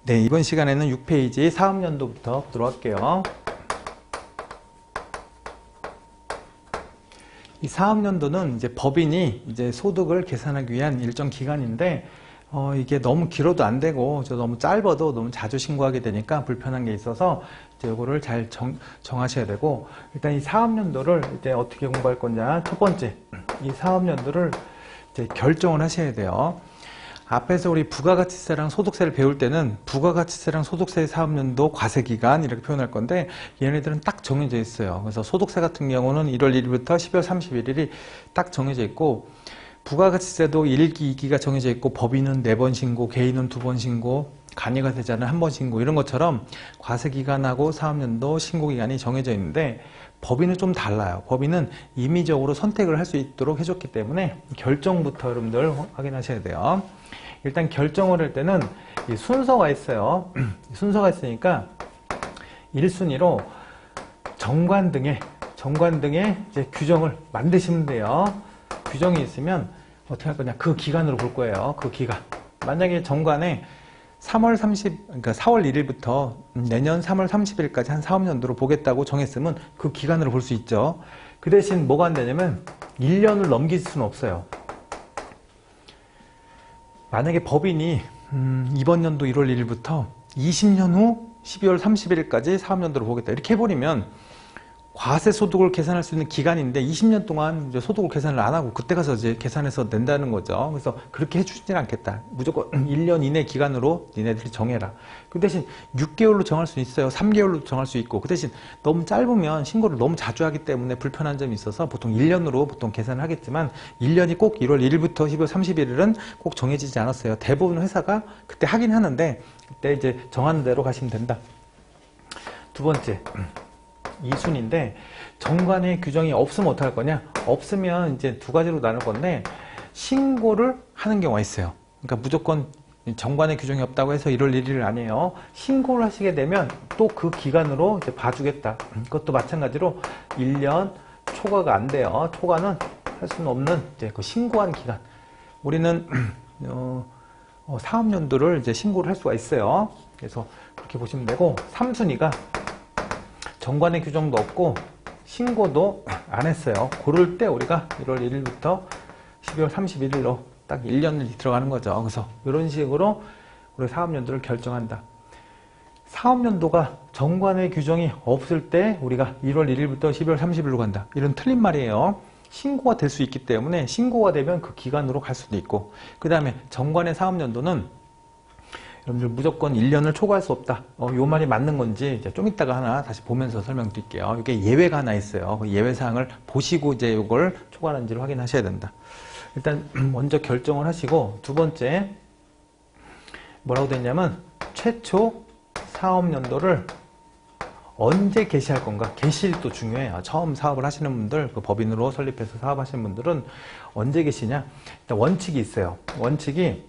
네, 이번 시간에는 6페이지 사업연도부터 보도록 할게요. 이 사업연도는 이제 법인이 이제 소득을 계산하기 위한 일정 기간인데, 이게 너무 길어도 안 되고, 너무 짧아도 너무 자주 신고하게 되니까 불편한 게 있어서, 이제 요거를 잘 정하셔야 되고, 일단 이 사업연도를 이제 어떻게 공부할 거냐. 첫 번째, 이 사업연도를 이제 결정을 하셔야 돼요. 앞에서 우리 부가가치세랑 소득세를 배울 때는 부가가치세랑 소득세 사업연도 과세기간 이렇게 표현할 건데, 얘네들은 딱 정해져 있어요. 그래서 소득세 같은 경우는 1월 1일부터 12월 31일이 딱 정해져 있고, 부가가치세도 1기, 2기가 정해져 있고, 법인은 4번 신고, 개인은 2번 신고, 간이가 되자는 1번 신고, 이런 것처럼 과세기간하고 사업연도 신고기간이 정해져 있는데, 법인은 좀 달라요. 법인은 임의적으로 선택을 할 수 있도록 해줬기 때문에 결정부터 여러분들 확인하셔야 돼요. 일단 결정을 할 때는 이 순서가 있어요. 순서가 있으니까 1순위로 정관 등의 이제 규정을 만드시면 돼요. 규정이 있으면 어떻게 할 거냐, 그 기간으로 볼 거예요. 그 기간. 만약에 정관에 4월 1일부터 내년 3월 30일까지 한 사업연도로 보겠다고 정했으면 그 기간으로 볼 수 있죠. 그 대신 뭐가 안 되냐면 1년을 넘길 수는 없어요. 만약에 법인이 이번 연도 1월 1일부터 20년 후 12월 31일까지 사업연도로 보겠다 이렇게 해버리면 과세소득을 계산할 수 있는 기간인데 20년 동안 이제 소득을 계산을 안 하고 그때 가서 이제 계산해서 낸다는 거죠. 그래서 그렇게 해주지는 않겠다. 무조건 1년 이내 기간으로 니네들이 정해라. 그 대신 6개월로 정할 수 있어요. 3개월로 정할 수 있고. 그 대신 너무 짧으면 신고를 너무 자주 하기 때문에 불편한 점이 있어서 보통 1년으로 보통 계산을 하겠지만 1년이 꼭 1월 1일부터 12월 31일은 꼭 정해지지 않았어요. 대부분 회사가 그때 하긴 하는데 그때 이제 정하는 대로 가시면 된다. 두 번째. 2순인데 정관의 규정이 없으면 어떡할 거냐? 없으면 이제 두 가지로 나눌 건데 신고를 하는 경우가 있어요. 그러니까 무조건 정관의 규정이 없다고 해서 1월 1일 아니에요. 신고를 하시게 되면 또 그 기간으로 이제 봐주겠다. 그것도 마찬가지로 1년 초과가 안 돼요. 초과는 할 수는 없는 이제 그 신고한 기간. 우리는 사업연도를 이제 신고를 할 수가 있어요. 그래서 그렇게 보시면 되고 3순위가 정관의 규정도 없고 신고도 안 했어요. 그럴 때 우리가 1월 1일부터 12월 31일로 딱 1년이 들어가는 거죠. 그래서 이런 식으로 우리 사업연도를 결정한다. 사업연도가 정관의 규정이 없을 때 우리가 1월 1일부터 12월 30일로 간다. 이런 틀린 말이에요. 신고가 될 수 있기 때문에 신고가 되면 그 기간으로 갈 수도 있고, 그 다음에 정관의 사업연도는 여러분들 무조건 1년을 초과할 수 없다. 요 말이 맞는 건지 이제 좀 이따가 하나 다시 보면서 설명드릴게요. 이게 예외가 하나 있어요. 그 예외 사항을 보시고 이제 이걸 초과하는지를 확인하셔야 된다. 일단 먼저 결정을 하시고 두 번째 뭐라고 되냐면 최초 사업연도를 언제 개시할 건가? 개시일도 중요해요. 처음 사업을 하시는 분들, 그 법인으로 설립해서 사업하시는 분들은 언제 개시냐? 일단 원칙이 있어요. 원칙이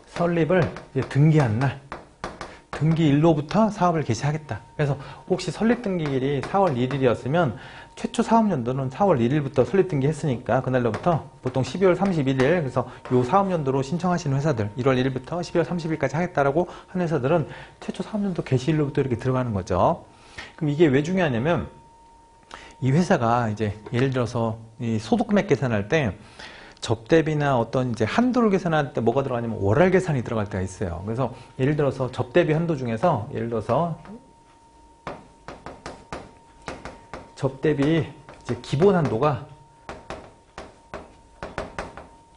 설립을 등기한 날, 등기일로부터 사업을 개시하겠다. 그래서 혹시 설립 등기일이 4월 1일이었으면 최초 사업연도는 4월 1일부터 설립 등기했으니까 그날로부터 보통 12월 31일, 그래서 요 사업연도로 신청하시는 회사들 1월 1일부터 12월 30일까지 하겠다라고 하는 회사들은 최초 사업연도 개시일로부터 이렇게 들어가는 거죠. 그럼 이게 왜 중요하냐면 이 회사가 이제 예를 들어서 이 소득금액 계산할 때 접대비나 어떤 이제 한도를 계산할 때 뭐가 들어가냐면 월할 계산이 들어갈 때가 있어요. 그래서 예를 들어서 접대비 한도 중에서 예를 들어서 접대비 이제 기본 한도가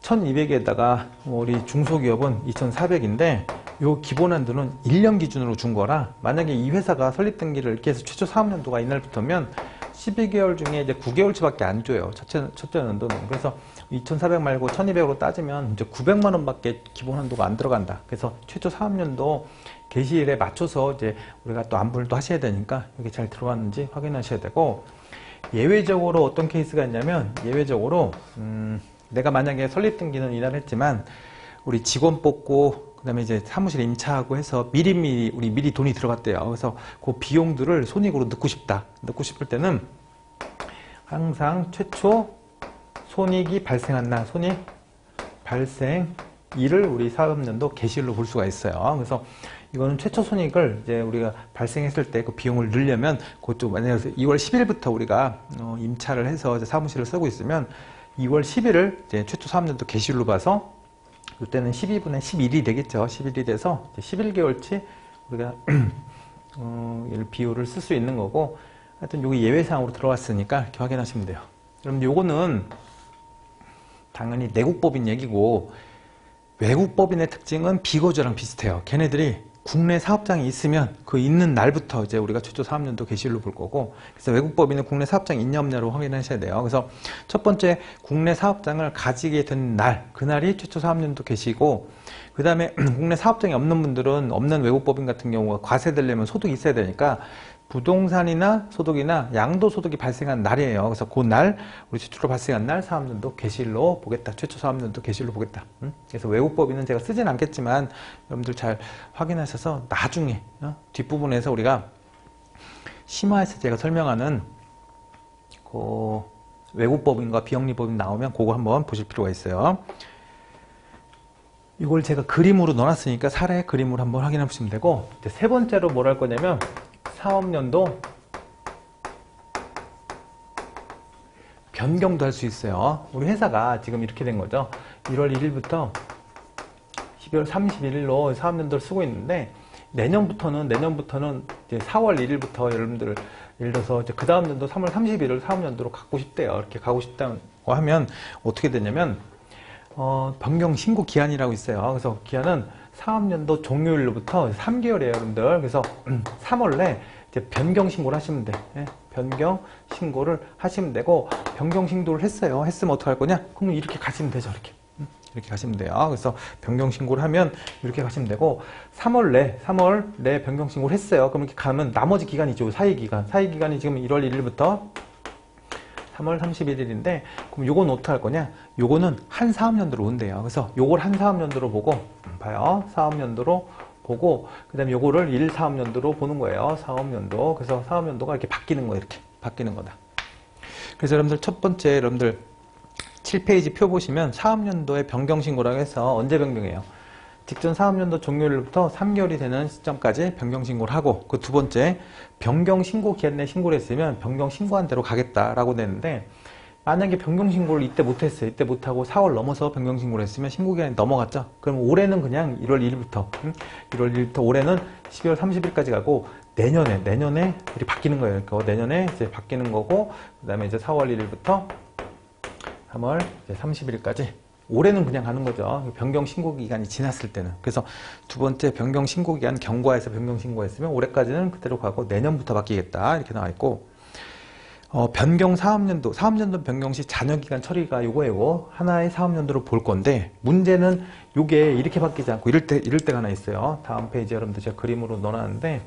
1200에다가 우리 중소기업은 2400인데 요 기본 한도는 1년 기준으로 준 거라, 만약에 이 회사가 설립 등기를 이렇게 해서 최초 사업연도가 이날부터면 12개월 중에 이제 9개월치밖에 안 줘요. 첫째 연도는. 그래서 2,400 말고 1,200으로 따지면 이제 900만 원밖에 기본 한도가 안 들어간다. 그래서 최초 사업연도 개시일에 맞춰서 이제 우리가 또 안부를 또 하셔야 되니까 이게 잘 들어왔는지 확인하셔야 되고, 예외적으로 어떤 케이스가 있냐면 예외적으로 내가 만약에 설립 등기는 이날 했지만 우리 직원 뽑고 그다음에 이제 사무실 임차하고 해서 미리 돈이 들어갔대요. 그래서 그 비용들을 손익으로 넣고 싶다. 넣고 싶을 때는 항상 최초 손익이 발생한 날, 손익 발생 이를 우리 사업연도 개시일로 볼 수가 있어요. 그래서 이거는 최초 손익을 이제 우리가 발생했을 때 그 비용을 늘려면 그것도 만약에 2월 10일부터 우리가 임차를 해서 이제 사무실을 쓰고 있으면 2월 10일을 이제 최초 사업연도 개시일로 봐서 이때는 12분의 11이 되겠죠. 11이 돼서 11개월치 우리가 비율을 쓸 수 있는 거고, 하여튼 요게 예외사항으로 들어왔으니까 이렇게 확인하시면 돼요. 그럼 요거는 당연히 내국법인 얘기고, 외국법인의 특징은 비거주랑 비슷해요. 걔네들이 국내 사업장이 있으면 그 있는 날부터 이제 우리가 최초 사업연도 개시일로 볼 거고, 그래서 외국법인은 국내 사업장이 있냐 없냐로 확인하셔야 돼요. 그래서 첫 번째 국내 사업장을 가지게 된 날, 그날이 최초 사업연도 개시고, 그 다음에 국내 사업장이 없는 분들은, 없는 외국법인 같은 경우가 과세되려면 소득이 있어야 되니까 부동산이나 소득이나 양도소득이 발생한 날이에요. 그래서 그 날, 우리 최초로 발생한 날 사업연도 개시일로 보겠다. 최초 사업연도 개시일로 보겠다. 그래서 외국법인은 제가 쓰진 않겠지만 여러분들 잘 확인하셔서 나중에 뒷부분에서 우리가 심화해서 제가 설명하는 그 외국법인과 비영리법인 나오면 그거 한번 보실 필요가 있어요. 이걸 제가 그림으로 넣어놨으니까 사례 그림으로 한번 확인해 보시면 되고, 이제 세 번째로 뭘 할 거냐면 사업연도 변경도 할 수 있어요. 우리 회사가 지금 이렇게 된 거죠. 1월 1일부터 12월 31일로 사업연도를 쓰고 있는데, 내년부터는 이제 4월 1일부터 여러분들 예를 들어서 이제 그 다음 연도 3월 31일 사업연도로 갖고 싶대요. 이렇게 가고 싶다고 하면 어떻게 되냐면 변경 신고 기한이라고 있어요. 그래서 기한은 사업연도 종료일로부터 3개월이에요, 여러분들. 그래서 3월 내 이제 변경 신고를 하시면 돼. 예? 변경 신고를 하시면 되고, 변경 신고를 했어요. 했으면 어떻게 할 거냐? 그러면 이렇게 가시면 되죠, 이렇게. 이렇게 가시면 돼요. 그래서 변경 신고를 하면 이렇게 가시면 되고, 3월 내 변경 신고를 했어요. 그럼 이렇게 가면 나머지 기간이죠. 사이 기간이 지금 1월 1일부터 3월 31일인데, 그럼 요건 어떻게 할 거냐? 요거는 한 사업연도로 온대요. 그래서 요걸 한 사업연도로 보고, 봐요. 사업연도로 보고, 그 다음에 요거를 1사업연도로 보는 거예요. 사업연도. 그래서 사업연도가 이렇게 바뀌는 거예요. 이렇게 바뀌는 거다. 그래서 여러분들 첫 번째, 여러분들 7페이지 표 보시면 사업연도의 변경신고라고 해서 언제 변경해요? 직전 사업연도 종료일부터 3개월이 되는 시점까지 변경신고를 하고, 그 두 번째 변경신고 기한 내 신고를 했으면 변경신고한 대로 가겠다라고 되는데, 만약에 변경신고를 이때 못했어요. 이때 못하고 4월 넘어서 변경신고를 했으면 신고기한이 넘어갔죠. 그럼 올해는 그냥 1월 1일부터 1월 1일부터 올해는 12월 30일까지 가고, 내년에 이렇게 바뀌는 거예요. 그러니까 내년에 이제 바뀌는 거고, 그 다음에 이제 4월 1일부터 3월 30일까지 올해는 그냥 가는 거죠. 변경 신고 기간이 지났을 때는. 그래서 두 번째 변경 신고 기간 경과해서 변경 신고했으면 올해까지는 그대로 가고 내년부터 바뀌겠다 이렇게 나와 있고, 변경 사업연도 변경 시 잔여기간 처리가 요거예요. 하나의 사업연도로 볼 건데, 문제는 요게 이렇게 바뀌지 않고 이럴 때가 하나 있어요. 다음 페이지 여러분들 제가 그림으로 넣어놨는데,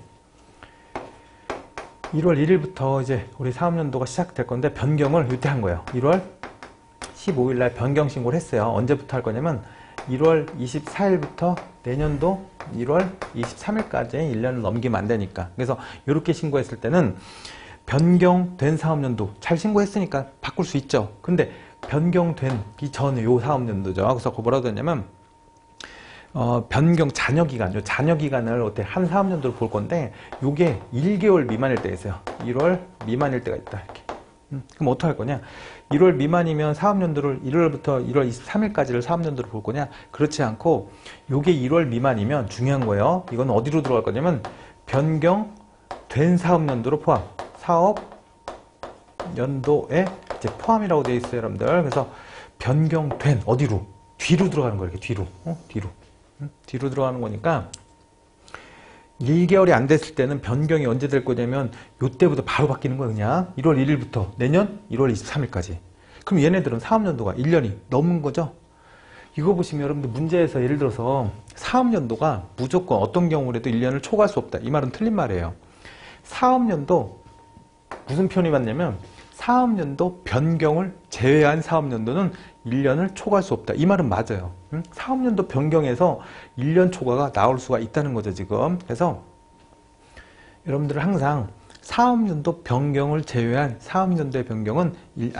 1월 1일부터 이제 우리 사업연도가 시작될 건데 변경을 이때 한 거예요. 1월 15일 날 변경 신고를 했어요. 언제부터 할 거냐면 1월 24일부터 내년도 1월 23일까지 1년을 넘기면 안 되니까. 그래서 이렇게 신고했을 때는 변경된 사업연도 잘 신고했으니까 바꿀 수 있죠. 근데 변경되기 전에 요 사업연도죠. 그래서 그거 뭐라고 했냐면 변경 잔여기간, 요 잔여기간을 어때 한 사업연도로 볼 건데, 요게 1개월 미만일 때가 있어요. 1월 미만일 때가 있다. 이렇게. 그럼 어떻게 할 거냐? 1월 미만이면 사업연도를 1월부터 1월 23일까지를 사업연도로 볼 거냐? 그렇지 않고 요게 1월 미만이면 중요한 거예요. 이건 어디로 들어갈 거냐면 변경된 사업연도로 포함. 사업연도에 이제 포함이라고 되어 있어요, 여러분들. 그래서 변경된 어디로? 뒤로 들어가는 거예요. 이렇게 뒤로. 뒤로 들어가는 거니까 1개월이 안 됐을 때는 변경이 언제 될 거냐면 요때부터 바로 바뀌는 거예요. 그냥 1월 1일부터 내년 1월 23일까지. 그럼 얘네들은 사업연도가 1년이 넘은 거죠. 이거 보시면 여러분들 문제에서 예를 들어서 사업연도가 무조건 어떤 경우라도 1년을 초과할 수 없다. 이 말은 틀린 말이에요. 사업연도 무슨 표현이 맞냐면 사업연도 변경을 제외한 사업연도는 1년을 초과할 수 없다. 이 말은 맞아요. 사업연도 변경에서 1년 초과가 나올 수가 있다는 거죠, 지금. 그래서 여러분들은 항상 사업연도 변경을 제외한 사업연도의 변경은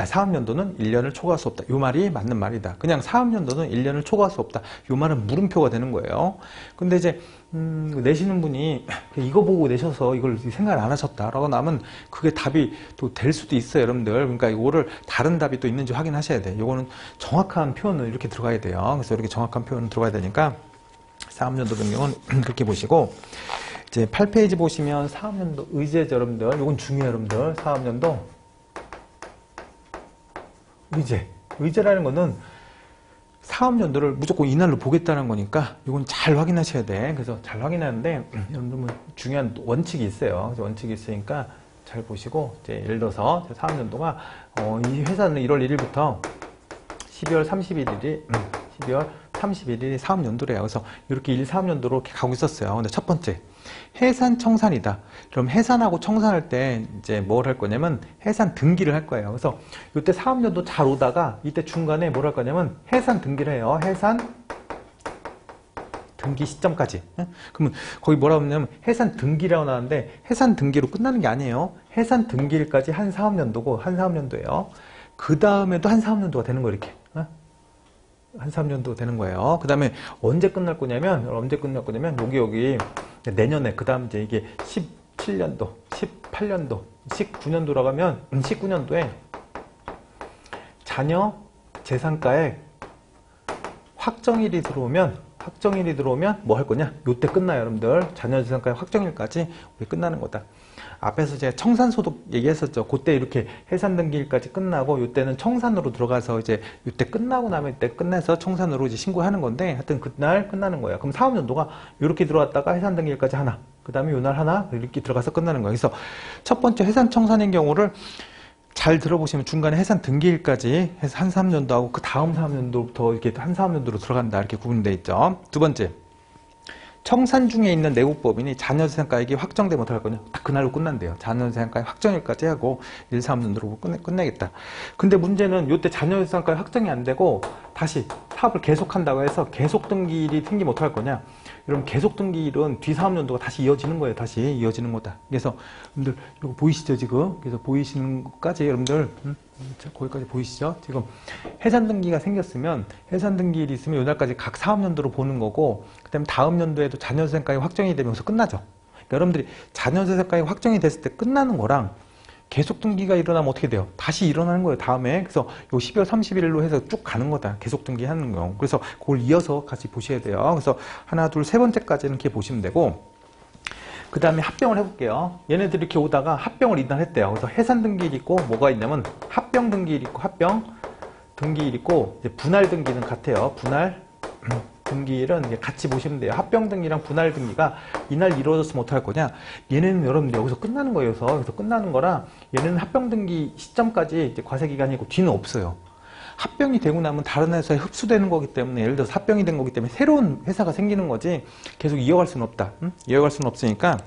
사업연도는 1년을 초과할 수 없다. 이 말이 맞는 말이다. 그냥 사업연도는 1년을 초과할 수 없다. 이 말은 물음표가 되는 거예요. 근데 이제 내시는 분이 이거 보고 내셔서 이걸 생각을 안 하셨다라고 나면 그게 답이 또 될 수도 있어요, 여러분들. 그러니까 이거를 다른 답이 또 있는지 확인하셔야 돼. 이거는 정확한 표현을 이렇게 들어가야 돼요. 그래서 이렇게 정확한 표현을 들어가야 되니까 사업연도 변경은 그렇게 보시고, 이제 8페이지 보시면 사업연도 의제죠, 여러분들. 이건 중요해요, 여러분들. 사업연도 의제라는 거는 사업연도를 무조건 이날로 보겠다는 거니까 이건 잘 확인하셔야 돼. 그래서 잘 확인하는데 여러분들 중요한 원칙이 있어요. 그래서 원칙이 있으니까 잘 보시고, 이제 예를 들어서 사업연도가 이 회사는 1월 1일부터 12월 31일이 사업연도래요. 그래서 이렇게 1사업연도로 이렇게 가고 있었어요. 근데 첫 번째, 해산 청산이다. 그럼 해산하고 청산할 때 이제 뭘 할 거냐면 해산 등기를 할 거예요. 그래서 이때 사업연도 잘 오다가 이때 중간에 뭘 할 거냐면 해산 등기를 해요. 해산 등기 시점까지. 그러면 거기 뭐라고 하냐면 해산 등기라고 나왔는데 해산 등기로 끝나는 게 아니에요. 해산 등기일까지 한 사업연도고, 한 사업연도예요. 그 다음에도 한 사업연도가 되는 거예요, 이렇게. 한 3년도 되는 거예요. 그 다음에 언제 끝날 거냐면 여기 내년에, 그 다음 이제 이게 17년도, 18년도, 19년도라고 하면 19년도에 자녀 재산가액 확정일이 들어오면 뭐 할 거냐? 요때 끝나요, 여러분들. 자녀 재산가액 확정일까지 우리 끝나는 거다. 앞에서 제가 청산소득 얘기했었죠. 그때 이렇게 해산등기일까지 끝나고, 이때는 청산으로 들어가서 이제 이때 끝나고 나면 이때 끝내서 청산으로 이제 신고하는 건데, 하여튼 그날 끝나는 거예요. 그럼 사업연도가 이렇게 들어왔다가 해산등기일까지 하나, 그 다음에 요날 하나, 이렇게 들어가서 끝나는 거예요. 그래서 첫 번째 해산청산인 경우를 잘 들어보시면 중간에 해산 등기일까지 해서 한 사업연도하고 그 다음 사업연도부터 이렇게 한 사업연도로 들어간다, 이렇게 구분되어 있죠. 두 번째, 청산 중에 있는 내국법인이 자녀재산가액이 확정되면 어떡할 거냐? 딱 그날로 끝난대요. 자녀재산가액 확정일까지 하고 1, 3년도로 끝내겠다. 근데 문제는 이때 자녀재산가액 확정이 안 되고 다시 사업을 계속한다고 해서 계속등기일이 생기면 어떡할 거냐? 여러분, 계속등기일은 뒤 사업연도가 다시 이어지는 거예요. 다시 이어지는 거다. 그래서 여러분들 이거 보이시죠, 지금? 그래서 보이시는 것까지 여러분들 자, 거기까지 보이시죠? 지금 해산등기가 생겼으면 해산등기일이 있으면 이날까지 각 사업연도로 보는 거고, 그 다음에 다음 연도에도 자녀재산가액 확정이 되면서 끝나죠. 그러니까 여러분들이 자녀재산가액 확정이 됐을 때 끝나는 거랑 계속등기가 일어나면 어떻게 돼요? 다시 일어나는 거예요, 다음에. 그래서 요 12월 31일로 해서 쭉 가는 거다, 계속등기 하는 거. 그래서 그걸 이어서 같이 보셔야 돼요. 그래서 하나, 둘, 세 번째까지는 이렇게 보시면 되고, 그 다음에 합병을 해볼게요. 얘네들이 이렇게 오다가 합병을 이날했대요. 그래서 해산등기일 있고, 뭐가 있냐면 합병등기일 있고, 합병등기일 있고, 이제 분할등기는 같아요. 분할등기일은 같이 보시면 돼요. 합병등기랑 분할등기가 이날 이루어졌으면 어떡할 거냐? 얘네는 여러분들 여기서 끝나는 거예요. 그래서 끝나는 거라 얘네는 합병등기 시점까지 이제 과세기간이고 뒤는 없어요. 합병이 되고 나면 다른 회사에 흡수되는 거기 때문에, 예를 들어서 합병이 된 거기 때문에 새로운 회사가 생기는 거지 계속 이어갈 수는 없다. 이어갈 수는 없으니까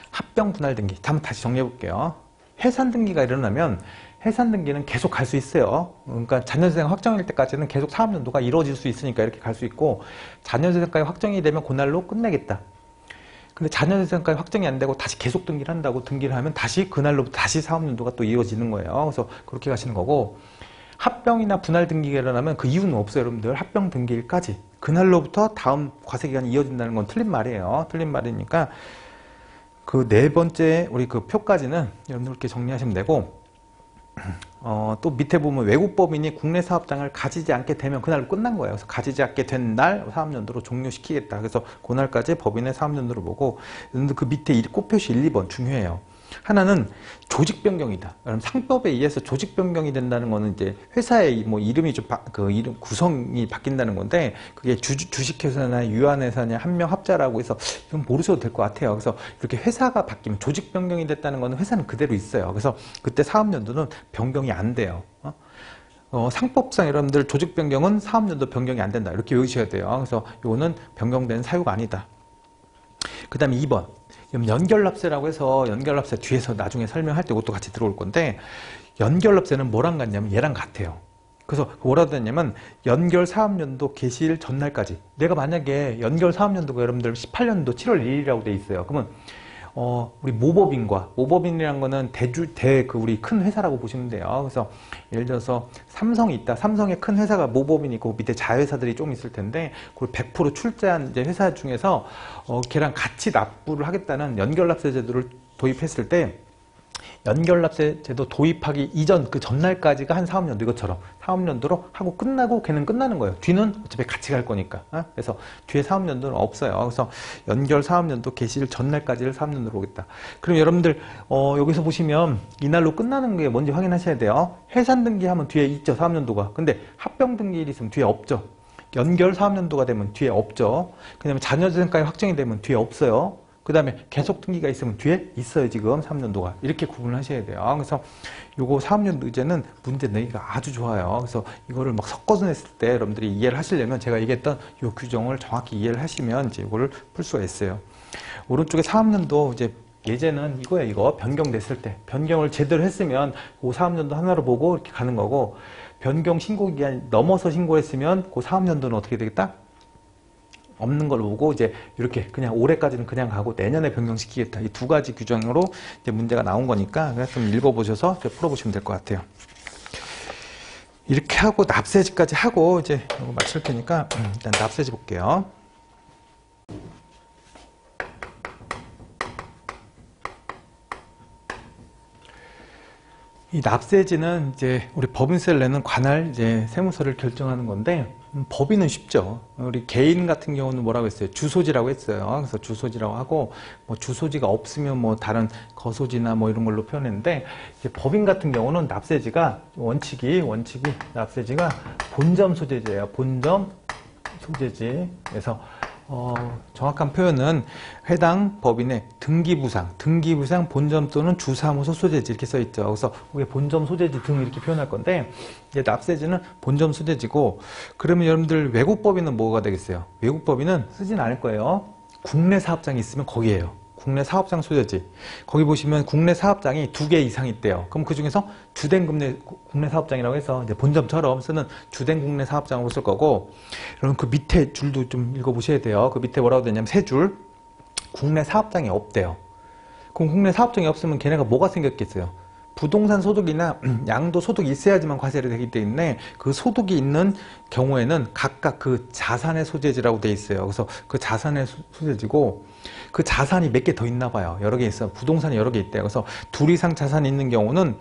합병 분할 등기. 한번 다시 정리해 볼게요. 해산 등기가 일어나면 해산 등기는 계속 갈 수 있어요. 그러니까 자녀재산 확정일 때까지는 계속 사업연도가 이루어질 수 있으니까 이렇게 갈 수 있고, 자녀재산가액 확정이 되면 그날로 끝내겠다. 근데 자녀재산가액 확정이 안 되고 다시 계속 등기를 한다고 등기를 하면 다시 그날로부터 다시 사업연도가 또 이어지는 거예요. 그래서 그렇게 가시는 거고, 합병이나 분할 등기가 일어나면 그 이유는 없어요, 여러분들. 합병 등기일까지 그날로부터 다음 과세기간이 이어진다는 건 틀린 말이에요. 틀린 말이니까 그 네 번째 우리 그 표까지는 여러분들 이렇게 정리하시면 되고, 또 밑에 보면 외국법인이 국내 사업장을 가지지 않게 되면 그날로 끝난 거예요. 그래서 가지지 않게 된 날 사업연도로 종료시키겠다. 그래서 그날까지 법인의 사업연도를 보고, 그 밑에 꽃표시 1, 2번 중요해요. 하나는 조직 변경이다. 그럼 상법에 의해서 조직 변경이 된다는 거는 이제 회사의 뭐 이름이 좀 이름 구성이 바뀐다는 건데, 그게 주식회사나 유한회사냐 한명 합자라고 해서 이건 모르셔도 될 것 같아요. 그래서 이렇게 회사가 바뀌면 조직 변경이 됐다는 거는 회사는 그대로 있어요. 그래서 그때 사업연도는 변경이 안 돼요. 상법상 여러분들 조직 변경은 사업연도 변경이 안 된다, 이렇게 외우셔야 돼요. 그래서 이거는 변경된 사유가 아니다. 그 다음에 2번. 연결납세라고 해서, 연결납세 뒤에서 나중에 설명할 때 이것도 같이 들어올 건데, 연결납세는 뭐랑 같냐면 얘랑 같아요. 그래서 뭐라고 했냐면 연결 사업연도 개시일 전날까지. 내가 만약에 연결 사업연도가 여러분들 18년도 7월 1일이라고 돼 있어요. 그러면 우리 모법인이라는 거는 우리 큰 회사라고 보시면 돼요. 그래서 예를 들어서 삼성이 있다. 삼성의 큰 회사가 모법인이 있고 밑에 자회사들이 좀 있을 텐데, 그걸 100% 출자한 이제 회사 중에서, 걔랑 같이 납부를 하겠다는 연결납세 제도를 도입했을 때, 연결납세 제도 도입하기 이전 그 전날까지가 한 사업연도, 이것처럼 사업연도로 하고 끝나고 걔는 끝나는 거예요. 뒤는 어차피 같이 갈 거니까. 그래서 뒤에 사업연도는 없어요. 그래서 연결 사업연도 개시일 전날까지를 사업연도로 보겠다. 그럼 여러분들 여기서 보시면 이날로 끝나는 게 뭔지 확인하셔야 돼요. 해산 등기하면 뒤에 있죠, 사업연도가. 근데 합병 등기일이 있으면 뒤에 없죠. 연결 사업연도가 되면 뒤에 없죠. 그다음에 자녀재산가액 확정이 되면 뒤에 없어요. 그 다음에 계속 등기가 있으면 뒤에 있어요. 지금 3년도가. 이렇게 구분을 하셔야 돼요. 그래서 요거 사업연도 의제는 문제 내기가 아주 좋아요. 그래서 이거를 막 섞어서 냈을 때 여러분들이 이해를 하시려면 제가 얘기했던 요 규정을 정확히 이해를 하시면 이제 이거를 풀 수가 있어요. 오른쪽에 사업연도 이제 예제는 이거예요. 이거 변경됐을 때 변경을 제대로 했으면 그 사업연도 하나로 보고 이렇게 가는 거고, 변경 신고 기간 넘어서 신고했으면 그 사업연도는 어떻게 되겠다? 없는 걸 보고 이제 이렇게 그냥 올해까지는 그냥 가고 내년에 변경시키겠다. 이 두 가지 규정으로 이제 문제가 나온 거니까 그냥 좀 읽어보셔서 풀어보시면 될 것 같아요. 이렇게 하고 납세지까지 하고 이제 이거 마칠 테니까 일단 납세지 볼게요. 이 납세지는 이제 우리 법인세를 내는 관할 이제 세무서를 결정하는 건데, 법인은 쉽죠. 우리 개인 같은 경우는 뭐라고 했어요? 주소지라고 했어요. 그래서 주소지라고 하고, 뭐 주소지가 없으면 뭐 다른 거소지나 뭐 이런 걸로 표현했는데, 이제 법인 같은 경우는 납세지가 원칙이 납세지가 본점 소재지예요. 본점 소재지. 그래서 정확한 표현은 해당 법인의 등기부상, 본점 또는 주사무소 소재지 이렇게 써 있죠. 그래서 그게 본점 소재지 등 이렇게 표현할 건데, 이제 납세지는 본점 소재지고, 그러면 여러분들 외국 법인은 뭐가 되겠어요? 외국 법인은 쓰진 않을 거예요. 국내 사업장이 있으면 거기에요. 국내 사업장 소재지. 거기 보시면 국내 사업장이 2개 이상 있대요. 그럼 그 중에서 주된 국내 사업장이라고 해서 이제 본점처럼 쓰는 주된 국내 사업장으로 쓸 거고, 그럼 그 밑에 줄도 좀 읽어보셔야 돼요. 그 밑에 뭐라고 되냐면 세 줄. 국내 사업장이 없대요. 그럼 국내 사업장이 없으면 걔네가 뭐가 생겼겠어요? 부동산 소득이나 양도 소득이 있어야지만 과세를 되기 때문에 그 소득이 있는 경우에는 각각 그 자산의 소재지라고 돼 있어요. 그래서 그 자산의 소재지고, 그 자산이 몇 개 더 있나 봐요. 여러 개 있어요. 부동산이 여러 개 있대요. 그래서 둘 이상 자산이 있는 경우는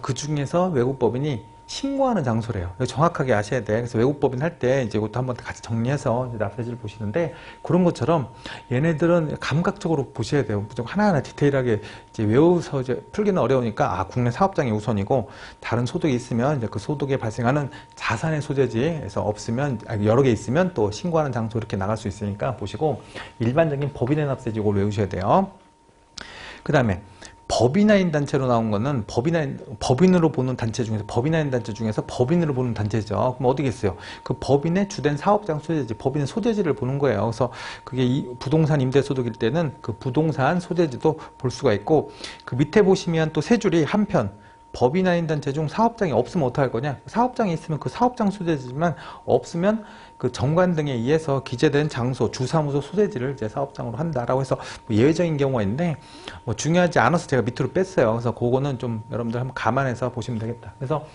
그 중에서 외국 법인이 신고하는 장소래요. 정확하게 아셔야 돼. 그래서 외국 법인 할 때 이제 이것도 한번 같이 정리해서 이제 납세지를 보시는데, 그런 것처럼 얘네들은 감각적으로 보셔야 돼요. 무조건 하나하나 디테일하게 이제 외워서 이제 풀기는 어려우니까, 국내 사업장이 우선이고, 다른 소득이 있으면 이제 그 소득에 발생하는 자산의 소재지에서 없으면, 여러 개 있으면 또 신고하는 장소 이렇게 나갈 수 있으니까 보시고, 일반적인 법인의 납세지 이걸 외우셔야 돼요. 그 다음에 법인화인 단체로 나온 거는 법인으로 보는 단체 중에서, 법인화인 단체 중에서 법인으로 보는 단체죠. 그럼 어디겠어요? 그 법인의 주된 사업장 소재지, 법인의 소재지를 보는 거예요. 그래서 그게 부동산 임대소득일 때는 그 부동산 소재지도 볼 수가 있고, 그 밑에 보시면 또 세 줄이 한편, 법인화인 단체 중 사업장이 없으면 어떡할 거냐? 사업장이 있으면 그 사업장 소재지만, 없으면 그 정관 등에 의해서 기재된 장소, 주사무소 소재지를 이제 사업장으로 한다라고 해서 뭐 예외적인 경우가 있는데, 뭐 중요하지 않아서 제가 밑으로 뺐어요. 그래서 그거는 좀 여러분들 한번 감안해서 보시면 되겠다. 그래서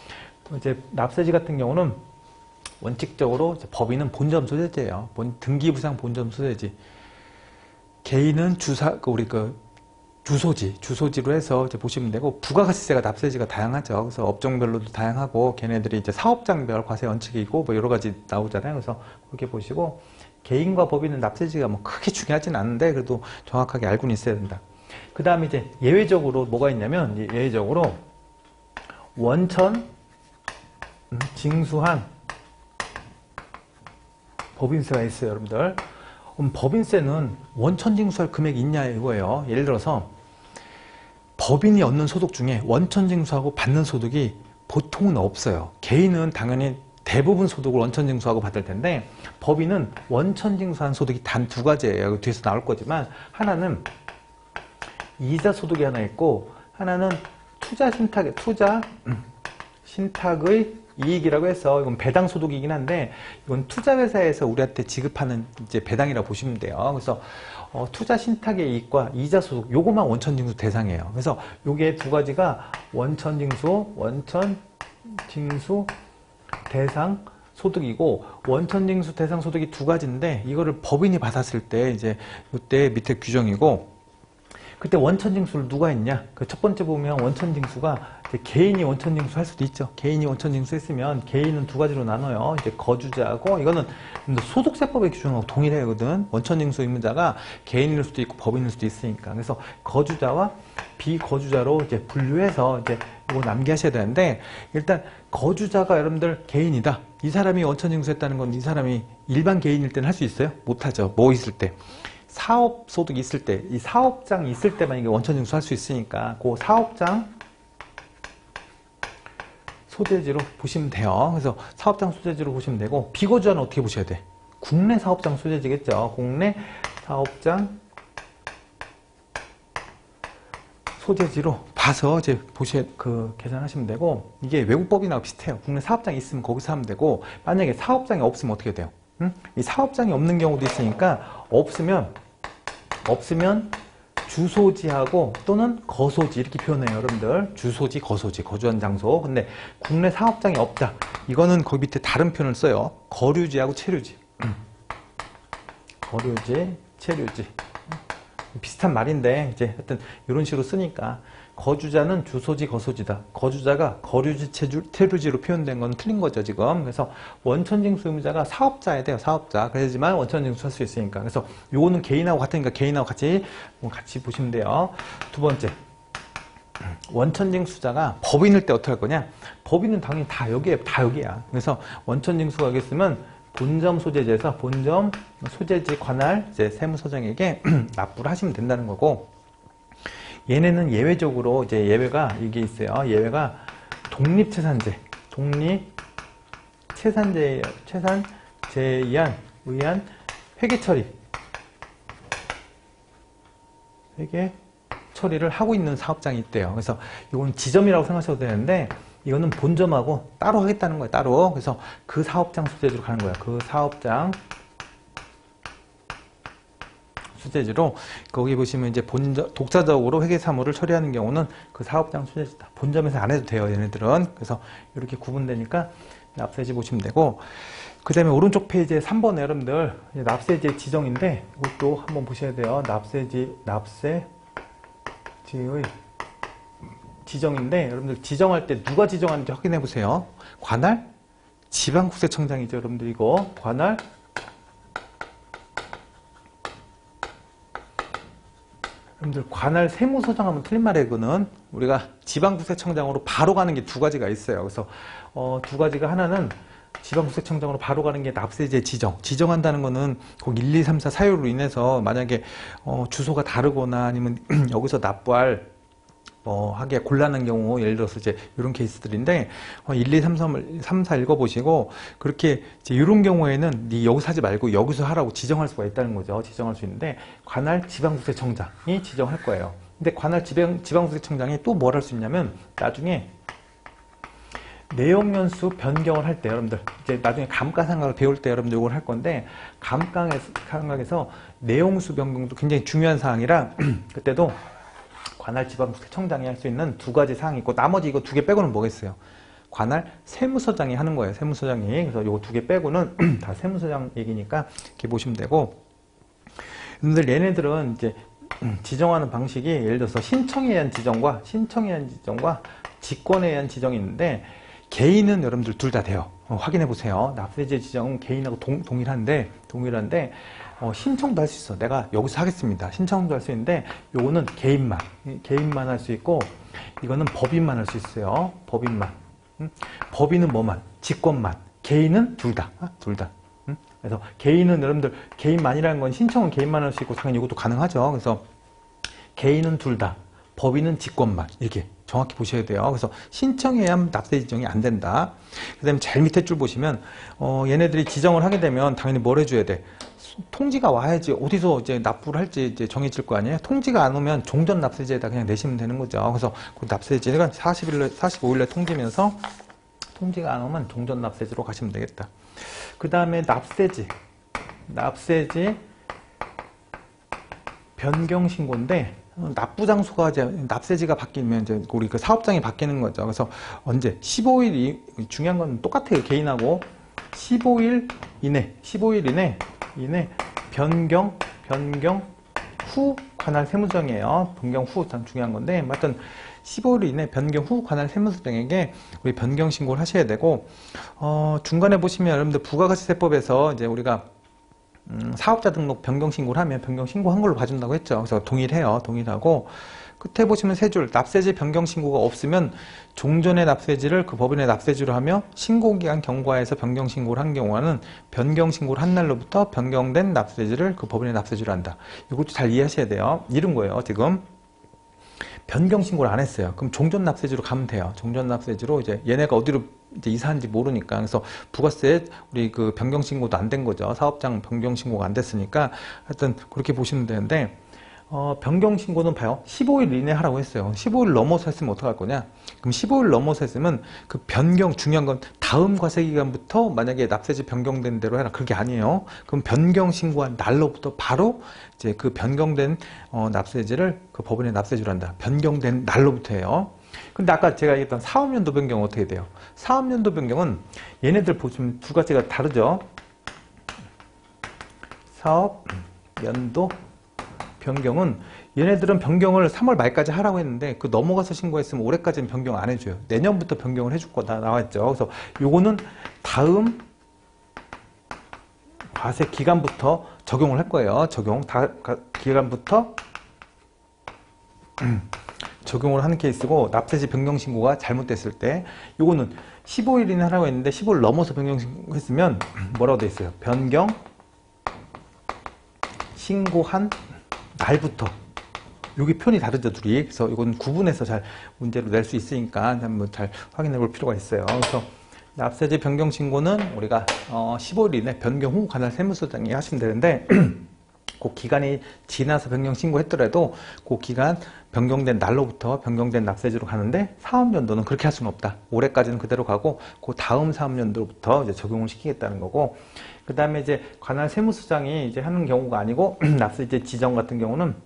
이제 납세지 같은 경우는 원칙적으로 이제 법인은 본점 소재지예요. 등기부상 본점 소재지. 개인은 주소지로 해서 이제 보시면 되고, 부가가치세가 납세지가 다양하죠. 그래서 업종별로도 다양하고, 걔네들이 이제 사업장별 과세 원칙이 있고, 뭐 여러 가지 나오잖아요. 그래서 그렇게 보시고, 개인과 법인은 납세지가 뭐 크게 중요하진 않은데, 그래도 정확하게 알고는 있어야 된다. 그 다음에 이제 예외적으로 뭐가 있냐면, 예외적으로 원천 징수한 법인세가 있어요, 여러분들. 그럼 법인세는 원천 징수할 금액이 있냐 이거예요. 예를 들어서 법인이 얻는 소득 중에 원천 징수하고 받는 소득이 보통은 없어요. 개인은 당연히 대부분 소득을 원천 징수하고 받을 텐데, 법인은 원천 징수한 소득이 단 두 가지예요. 뒤에서 나올 거지만, 하나는 이자 소득이 하나 있고, 하나는 투자 신탁의 이익이라고 해서 이건 배당 소득이긴 한데 이건 투자회사에서 우리한테 지급하는 이제 배당이라고 보시면 돼요. 그래서 투자 신탁의 이익과 이자 소득 요거만 원천징수 대상이에요. 그래서 요게 두 가지가 원천징수 대상 소득이고 원천징수 대상 소득이 두 가지인데 이거를 법인이 받았을 때 이제 이때 밑에 규정이고 그때 원천징수를 누가 했냐? 그 첫 번째 보면 원천징수가 이제 개인이 원천징수 할 수도 있죠. 개인이 원천징수 했으면 개인은 두 가지로 나눠요. 이제 거주자하고 이거는 소득세법의 규정하고 동일하거든. 원천징수 의무자가 개인일 수도 있고 법인일 수도 있으니까. 그래서 거주자와 비거주자로 이제 분류해서 이제 이거 남기하셔야 되는데 일단 거주자가 여러분들 개인이다. 이 사람이 원천징수했다는 건 이 사람이 일반 개인일 때는 할 수 있어요? 못하죠. 뭐 있을 때? 사업소득이 있을 때, 이 사업장이 있을 때만 이게 원천징수 할 수 있으니까 그 사업장 소재지로 보시면 돼요. 그래서 사업장 소재지로 보시면 되고 비거주자는 어떻게 보셔야 돼? 국내 사업장 소재지겠죠. 국내 사업장 소재지로 봐서 이제 계산하시면 되고 이게 외국법이랑 비슷해요. 국내 사업장이 있으면 거기서 하면 되고 만약에 사업장이 없으면 어떻게 돼요? 이 사업장이 없는 경우도 있으니까 없으면 주소지하고 또는 거소지 이렇게 표현해요. 여러분들 주소지, 거소지, 거주한 장소. 근데 국내 사업장이 없다. 이거는 거기 밑에 다른 표현을 써요. 거류지하고 체류지. 거류지, 체류지. 비슷한 말인데 이제 하여튼 이런 식으로 쓰니까 거주자는 주소지, 거소지다. 거주자가 거류지, 체류지로 표현된 건 틀린 거죠, 지금. 그래서 원천징수 의무자가 사업자야 돼요, 사업자. 그래야지만 원천징수 할 수 있으니까. 그래서 요거는 개인하고 같으니까 개인하고 같이 보시면 돼요. 두 번째. 원천징수자가 법인일 때 어떻게 할 거냐? 법인은 당연히 다 여기야. 그래서 원천징수가 여기 있으면 본점 소재지에서 본점 소재지 관할 이제 세무서장에게 납부를 하시면 된다는 거고 얘네는 예외적으로 이제 예외가 이게 있어요. 예외가 독립채산제에 의한 회계 처리를 하고 있는 사업장이 있대요. 그래서 이건 지점이라고 생각하셔도 되는데 이거는 본점하고 따로 하겠다는 거예요. 따로. 그래서 그 사업장 소재지로 가는 거예요. 그 사업장 소재지로 거기 보시면 이제 독자적으로 회계 사무를 처리하는 경우는 그 사업장 소재지다. 본점에서 안 해도 돼요. 얘네들은. 그래서 이렇게 구분되니까 납세지 보시면 되고 그 다음에 오른쪽 페이지에 3번에 여러분들 납세지의 지정인데 이것도 한번 보셔야 돼요. 납세지의 지정인데 여러분들 지정할 때 누가 지정하는지 확인해 보세요. 관할 지방국세청장이죠. 여러분들 이거 관할 여러분들 관할 세무서장 하면 틀린 말이에요. 이거는 우리가 지방국세청장으로 바로 가는 게 두 가지가 있어요. 그래서 두 가지가 하나는 지방국세청장으로 바로 가는 게 납세제 지정한다는 거는 꼭 1, 2, 3, 4 사유로 인해서 만약에 주소가 다르거나 아니면 여기서 납부할 하기가 곤란한 경우 예를 들어서 이제 이런 케이스들인데 1, 2, 3, 4 읽어보시고 그렇게 이제 이런 경우에는 네 여기서 하지 말고 여기서 하라고 지정할 수가 있다는 거죠. 지정할 수 있는데 관할 지방국세청장이 지정할 거예요. 근데 관할 지방국세청장이 또 뭘 할 수 있냐면 나중에 내용연수 변경을 할 때 여러분들 이제 나중에 감가상각을 배울 때 여러분들 이걸 할 건데 감가상각에서 내용수 변경도 굉장히 중요한 사항이라 그때도 관할 지방국세청장이 할 수 있는 두 가지 사항이 있고 나머지 이거 두 개 빼고는 뭐겠어요? 관할 세무서장이 하는 거예요. 세무서장이. 그래서 이거 두 개 빼고는 다 세무서장 얘기니까 이렇게 보시면 되고 여러분들 얘네들은 이제 지정하는 방식이 예를 들어서 신청에 의한 지정과 직권에 의한 지정이 있는데 개인은 여러분들 둘 다 돼요. 확인해 보세요. 납세제 지정은 개인하고 동일한데 신청도 할 수 있어. 내가 여기서 하겠습니다. 신청도 할 수 있는데 요거는 개인만 할 수 있고 이거는 법인만 할 수 있어요. 법인만. 법인은 뭐만? 직권만. 개인은 둘 다. 그래서 개인은 여러분들 개인만이라는 건 신청은 개인만 할 수 있고 당연히 이것도 가능하죠. 그래서 개인은 둘 다. 법인은 직권만. 이렇게 정확히 보셔야 돼요. 그래서 신청에 의한 납세 지정이 안 된다. 그 다음에 제일 밑에 줄 보시면 얘네들이 지정을 하게 되면 당연히 뭘 해줘야 돼? 통지가 와야지 어디서 이제 납부를 할지 이제 정해질 거 아니에요. 통지가 안 오면 종전 납세제에다 그냥 내시면 되는 거죠. 그래서 그 납세제가 45일에 통지면서 통지가 안 오면 종전 납세지로 가시면 되겠다. 그 다음에 납세지 변경 신고인데, 납부 장소가 이제 납세지가 바뀌면 이제 우리 그 사업장이 바뀌는 거죠. 그래서 언제 15일이 중요한 건 똑같아요. 개인하고 15일 이내 변경 후 관할 세무서장이에요. 변경 후 중요한 건데, 하여튼 15일 이내 변경 후 관할 세무서장에게 우리 변경 신고를 하셔야 되고, 중간에 보시면 여러분들 부가가치세법에서 이제 우리가 사업자 등록 변경 신고를 하면 변경 신고한 걸로 봐준다고 했죠. 그래서 동일해요. 동일하고, 끝에 보시면 세 줄, 납세지 변경 신고가 없으면 종전의 납세지를 그 법인의 납세지로 하며 신고기간 경과에서 변경 신고를 한 경우에는 변경 신고를 한 날로부터 변경된 납세지를 그 법인의 납세지로 한다. 이것도 잘 이해하셔야 돼요. 이런 거예요. 지금 변경 신고를 안 했어요. 그럼 종전 납세지로 가면 돼요. 종전 납세지로 이제 얘네가 어디로 이제 이사한지 모르니까. 그래서 부가세 우리 그 변경 신고도 안 된 거죠. 사업장 변경 신고가 안 됐으니까 하여튼 그렇게 보시면 되는데, 변경 신고는 봐요. 15일 이내 하라고 했어요. 15일 넘어서 했으면 어떡할 거냐? 그럼 15일 넘어서 했으면 그 변경, 중요한 건 다음 과세기간부터 만약에 납세지 변경된 대로 해라. 그게 아니에요. 그럼 변경 신고한 날로부터 바로 이제 그 변경된 납세지를 그 법인의 납세지로 한다. 변경된 날로부터 해요. 근데 아까 제가 얘기했던 사업연도 변경은 어떻게 돼요? 사업연도 변경은 얘네들 보시면 두 가지가 다르죠. 사업연도 변경은 얘네들은 변경을 3월 말까지 하라고 했는데 그 넘어가서 신고했으면 올해까지는 변경 안 해줘요. 내년부터 변경을 해줄 거다 나왔죠. 그래서 요거는 다음 과세 기간부터 적용을 할 거예요. 기간부터 적용을 하는 케이스고, 납세지 변경 신고가 잘못됐을 때 요거는 15일 이내 하라고 했는데 15일 넘어서 변경 신고했으면 뭐라고 돼 있어요? 변경 신고한 날부터. 여기 표현이 다르죠, 둘이. 그래서 이건 구분해서 잘 문제로 낼 수 있으니까 한번 잘 확인해 볼 필요가 있어요. 그래서 납세지 변경 신고는 우리가 15일 이내 변경 후 관할 세무서장이 하시면 되는데, 그 기간이 지나서 변경 신고했더라도 그 기간 변경된 날로부터 변경된 납세지로 가는데, 사업연도는 그렇게 할 수는 없다. 올해까지는 그대로 가고 그 다음 사업연도부터 이제 적용을 시키겠다는 거고, 그 다음에 이제 관할 세무서장이 이제 하는 경우가 아니고 납세지 지정 같은 경우는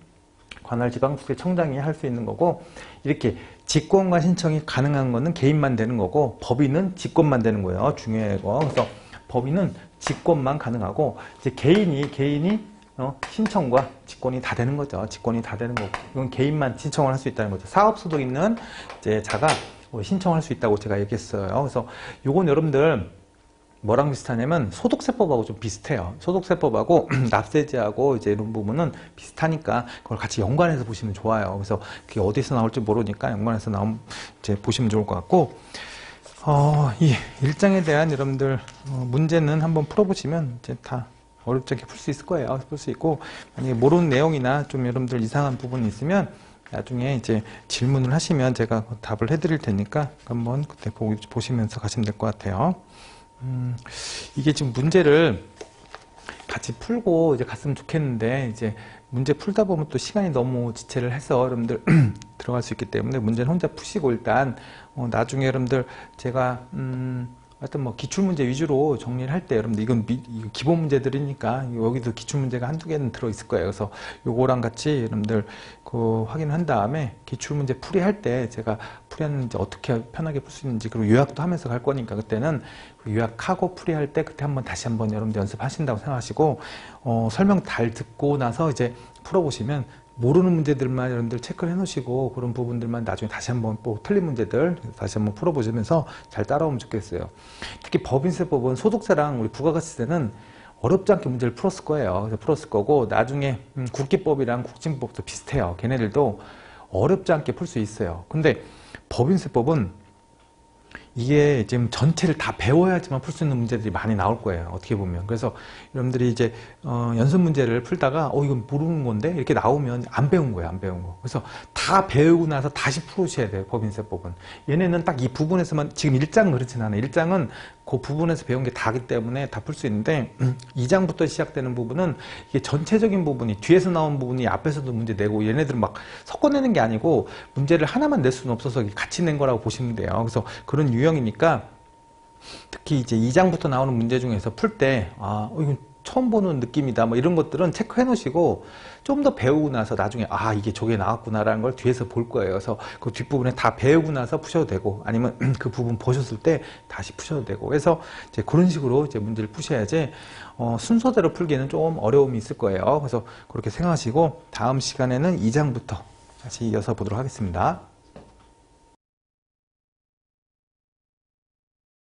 관할 지방국세청장이 할 수 있는 거고, 이렇게 직권과 신청이 가능한 거는 개인만 되는 거고, 법인은 직권만 되는 거예요. 중요해요. 그래서 법인은 직권만 가능하고, 이제 개인이 신청과 직권이 다 되는 거죠. 직권이 다 되는 거고, 이건 개인만 신청을 할 수 있다는 거죠. 사업소득 있는 이제 자가 신청할 수 있다고 제가 얘기했어요. 그래서 요건 여러분들 뭐랑 비슷하냐면 소득세법하고 좀 비슷해요. 소득세법하고 납세지하고 이제 이런 부분은 비슷하니까 그걸 같이 연관해서 보시면 좋아요. 그래서 그게 어디서 나올지 모르니까 연관해서 이제 보시면 좋을 것 같고, 이 일장에 대한 여러분들 문제는 한번 풀어보시면 이제 다 어렵지 않게 풀 수 있을 거예요. 풀 수 있고, 만약에 모르는 내용이나 좀 여러분들 이상한 부분이 있으면 나중에 이제 질문을 하시면 제가 답을 해드릴 테니까 한번 그때 보시면서 가시면 될 것 같아요. 이게 지금 문제를 같이 풀고 이제 갔으면 좋겠는데, 이제 문제 풀다 보면 또 시간이 너무 지체를 해서 여러분들 들어갈 수 있기 때문에 문제는 혼자 푸시고, 일단 나중에 여러분들 제가 하여튼 뭐 기출문제 위주로 정리를 할 때, 여러분들 이건 기본 문제들이니까 여기도 기출문제가 한두 개는 들어있을 거예요. 그래서 요거랑 같이 여러분들 그 확인한 다음에 기출문제 풀이할 때 제가 풀이하는지 어떻게 편하게 풀 수 있는지, 그리고 요약도 하면서 갈 거니까 그때는 그 요약하고 풀이할 때 그때 다시 한번 여러분들 연습하신다고 생각하시고, 설명 잘 듣고 나서 이제 풀어보시면 모르는 문제들만 여러분들 체크를 해 놓으시고, 그런 부분들만 나중에 다시 한번 또 틀린 문제들 다시 한번 풀어보시면서 잘 따라오면 좋겠어요. 특히 법인세법은 소득세랑 우리 부가가치세는 어렵지 않게 문제를 풀었을 거예요. 그래서 풀었을 거고, 나중에 국기법이랑 국진법도 비슷해요. 걔네들도 어렵지 않게 풀 수 있어요. 근데 법인세법은 이게 지금 전체를 다 배워야지만 풀 수 있는 문제들이 많이 나올 거예요. 어떻게 보면. 그래서 여러분들이 이제 연습 문제를 풀다가 이건 모르는 건데 이렇게 나오면 안 배운 거예요. 안 배운 거. 그래서 다 배우고 나서 다시 풀으셔야 돼요. 법인세법은. 얘네는 딱 이 부분에서만, 지금 1장은 그렇진 않아요. 1장은 그 부분에서 배운 게 다기 때문에 다 풀 수 있는데, 2장부터 시작되는 부분은 이게 전체적인 부분이 뒤에서 나온 부분이 앞에서도 문제 내고, 얘네들은 막 섞어내는 게 아니고 문제를 하나만 낼 수는 없어서 같이 낸 거라고 보시면 돼요. 그래서 그런 유형이니까 특히 이제 2장부터 나오는 문제 중에서 풀 때, 이건 처음 보는 느낌이다. 뭐 이런 것들은 체크해 놓으시고 좀 더 배우고 나서 나중에 이게 저게 나왔구나라는 걸 뒤에서 볼 거예요. 그래서 그 뒷부분에 다 배우고 나서 푸셔도 되고 아니면 그 부분 보셨을 때 다시 푸셔도 되고 그래서 이제 그런 식으로 이제 문제를 푸셔야지 순서대로 풀기에는 좀 어려움이 있을 거예요. 그래서 그렇게 생각하시고 다음 시간에는 2장부터 다시 이어서 보도록 하겠습니다.